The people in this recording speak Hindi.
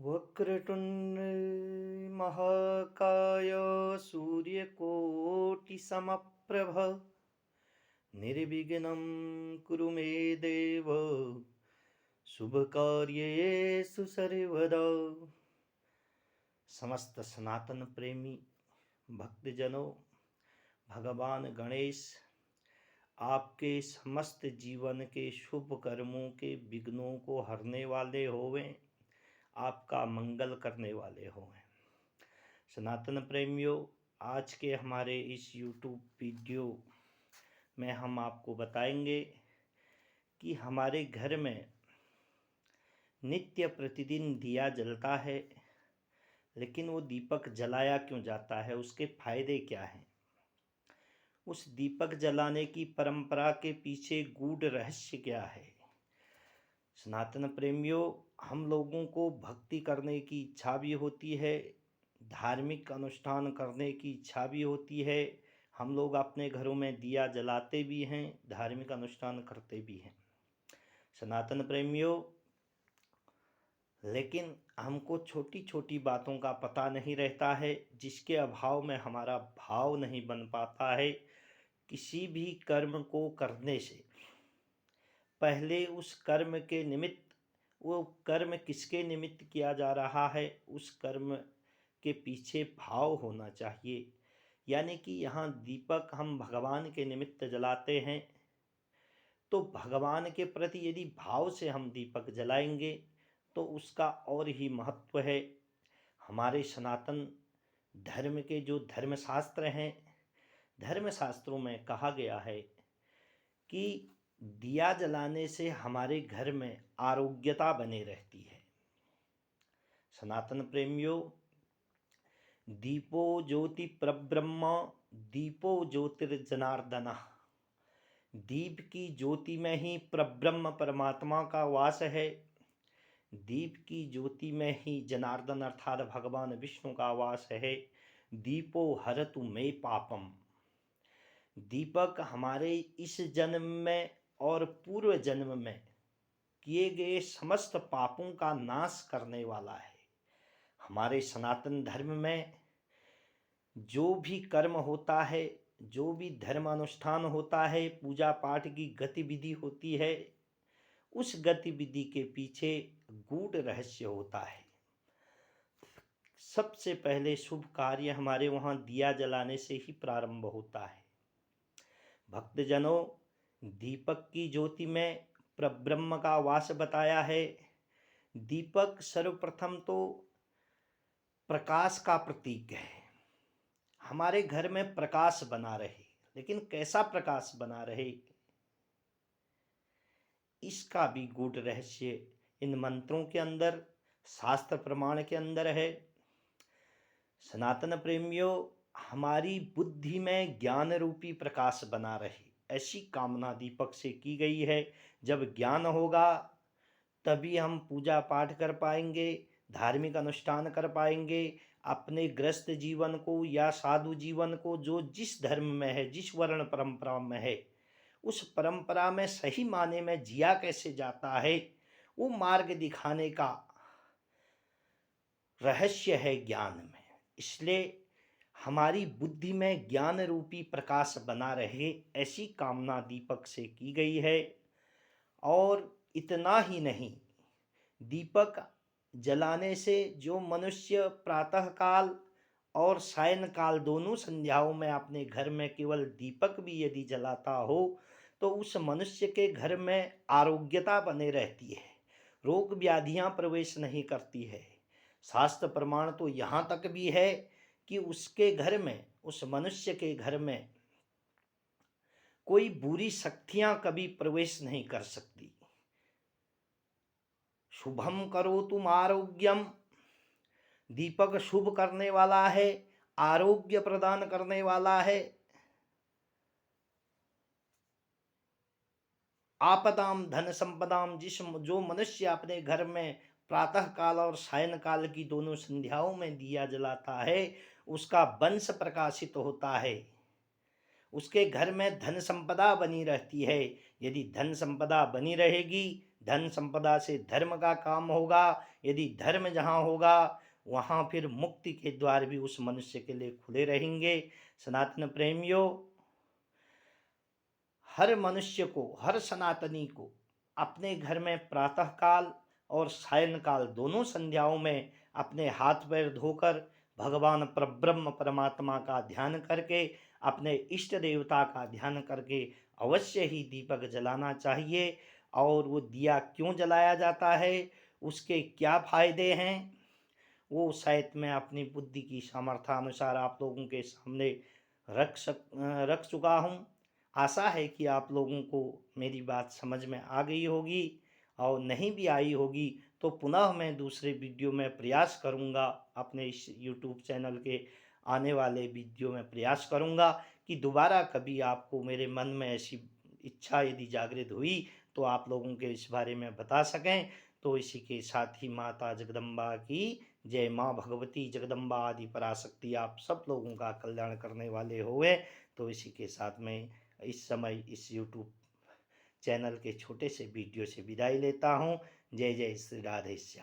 वक्रतुण्ड महाकाय सूर्यकोटिसमप्रभ निर्विघ्नं कुरु मे देव शुभकार्येषु सर्वदा। समस्त सनातन प्रेमी भक्तजनों, भगवान गणेश आपके समस्त जीवन के शुभ कर्मों के विघ्नों को हरने वाले होवें, आपका मंगल करने वाले हों। सनातन प्रेमियों, आज के हमारे इस YouTube वीडियो में हम आपको बताएंगे कि हमारे घर में नित्य प्रतिदिन दिया जलता है, लेकिन वो दीपक जलाया क्यों जाता है, उसके फायदे क्या हैं, उस दीपक जलाने की परंपरा के पीछे गूढ़ रहस्य क्या है। सनातन प्रेमियों, हम लोगों को भक्ति करने की इच्छा भी होती है, धार्मिक अनुष्ठान करने की इच्छा भी होती है। हम लोग अपने घरों में दिया जलाते भी हैं, धार्मिक अनुष्ठान करते भी हैं सनातन प्रेमियों, लेकिन हमको छोटी छोटी बातों का पता नहीं रहता है, जिसके अभाव में हमारा भाव नहीं बन पाता है। किसी भी कर्म को करने से पहले उस कर्म के निमित्त, वो कर्म किसके निमित्त किया जा रहा है, उस कर्म के पीछे भाव होना चाहिए। यानी कि यहाँ दीपक हम भगवान के निमित्त जलाते हैं, तो भगवान के प्रति यदि भाव से हम दीपक जलाएंगे तो उसका और ही महत्व है। हमारे सनातन धर्म के जो धर्मशास्त्र हैं, धर्मशास्त्रों में कहा गया है कि दिया जलाने से हमारे घर में आरोग्यता बनी रहती है। सनातन प्रेमियों, दीपो ज्योति परब्रह्म, दीपो ज्योतिर्जनार्दन। दीप की ज्योति में ही परब्रह्म परमात्मा का वास है। दीप की ज्योति में ही जनार्दन अर्थात भगवान विष्णु का वास है। दीपो हरतु मे पापम। दीपक हमारे इस जन्म में और पूर्व जन्म में किए गए समस्त पापों का नाश करने वाला है। हमारे सनातन धर्म में जो भी कर्म होता है, जो भी धर्म अनुष्ठान होता है, पूजा पाठ की गतिविधि होती है, उस गतिविधि के पीछे गूढ़ रहस्य होता है। सबसे पहले शुभ कार्य हमारे वहाँ दिया जलाने से ही प्रारंभ होता है। भक्तजनों, दीपक की ज्योति में परब्रह्म का वास बताया है। दीपक सर्वप्रथम तो प्रकाश का प्रतीक है। हमारे घर में प्रकाश बना रहे, लेकिन कैसा प्रकाश बना रहे, इसका भी गूढ़ रहस्य इन मंत्रों के अंदर, शास्त्र प्रमाण के अंदर है। सनातन प्रेमियों, हमारी बुद्धि में ज्ञान रूपी प्रकाश बना रहे, ऐसी कामना दीपक से की गई है। जब ज्ञान होगा तभी हम पूजा पाठ कर पाएंगे, धार्मिक अनुष्ठान कर पाएंगे। अपने गृहस्थ जीवन को या साधु जीवन को, जो जिस धर्म में है, जिस वर्ण परंपरा में है, उस परंपरा में सही माने में जिया कैसे जाता है, वो मार्ग दिखाने का रहस्य है ज्ञान में। इसलिए हमारी बुद्धि में ज्ञान रूपी प्रकाश बना रहे, ऐसी कामना दीपक से की गई है। और इतना ही नहीं, दीपक जलाने से जो मनुष्य प्रातः काल और सायं काल दोनों संध्याओं में अपने घर में केवल दीपक भी यदि जलाता हो, तो उस मनुष्य के घर में आरोग्यता बने रहती है, रोग व्याधियां प्रवेश नहीं करती है। शास्त्र प्रमाण तो यहाँ तक भी है कि उसके घर में, उस मनुष्य के घर में कोई बुरी शक्तियां कभी प्रवेश नहीं कर सकती। शुभम करो तुम आरोग्यम, दीपक शुभ करने वाला है, आरोग्य प्रदान करने वाला है। आपदाम धन संपदाम, जो मनुष्य अपने घर में प्रातः काल और सायं काल की दोनों संध्याओं में दिया जलाता है, उसका वंश प्रकाशित होता है, उसके घर में धन संपदा बनी रहती है। यदि धन संपदा बनी रहेगी धन संपदा से धर्म का काम होगा। यदि धर्म जहाँ होगा वहाँ फिर मुक्ति के द्वार भी उस मनुष्य के लिए खुले रहेंगे। सनातन प्रेमियों, हर मनुष्य को, हर सनातनी को अपने घर में प्रातः काल और सायं काल दोनों संध्याओं में अपने हाथ पैर धोकर भगवान परब्रह्म परमात्मा का ध्यान करके, अपने इष्ट देवता का ध्यान करके अवश्य ही दीपक जलाना चाहिए। और वो दिया क्यों जलाया जाता है, उसके क्या फायदे हैं, वो शायद मैं अपनी बुद्धि की सामर्थ्यानुसार आप लोगों के सामने रख चुका हूँ। आशा है कि आप लोगों को मेरी बात समझ में आ गई होगी, और नहीं भी आई होगी तो पुनः मैं दूसरे वीडियो में प्रयास करूँगा, अपने इस यूट्यूब चैनल के आने वाले वीडियो में प्रयास करूँगा कि दोबारा कभी आपको मेरे मन में ऐसी इच्छा यदि जागृत हुई तो आप लोगों के इस बारे में बता सकें। तो इसी के साथ ही माता जगदम्बा की जय। माँ भगवती जगदम्बा आदि पराशक्ति आप सब लोगों का कल्याण करने वाले होवे। तो इसी के साथ में इस समय इस यूट्यूब चैनल के छोटे से वीडियो से विदाई लेता हूँ। जय जय श्री राधे श्याम।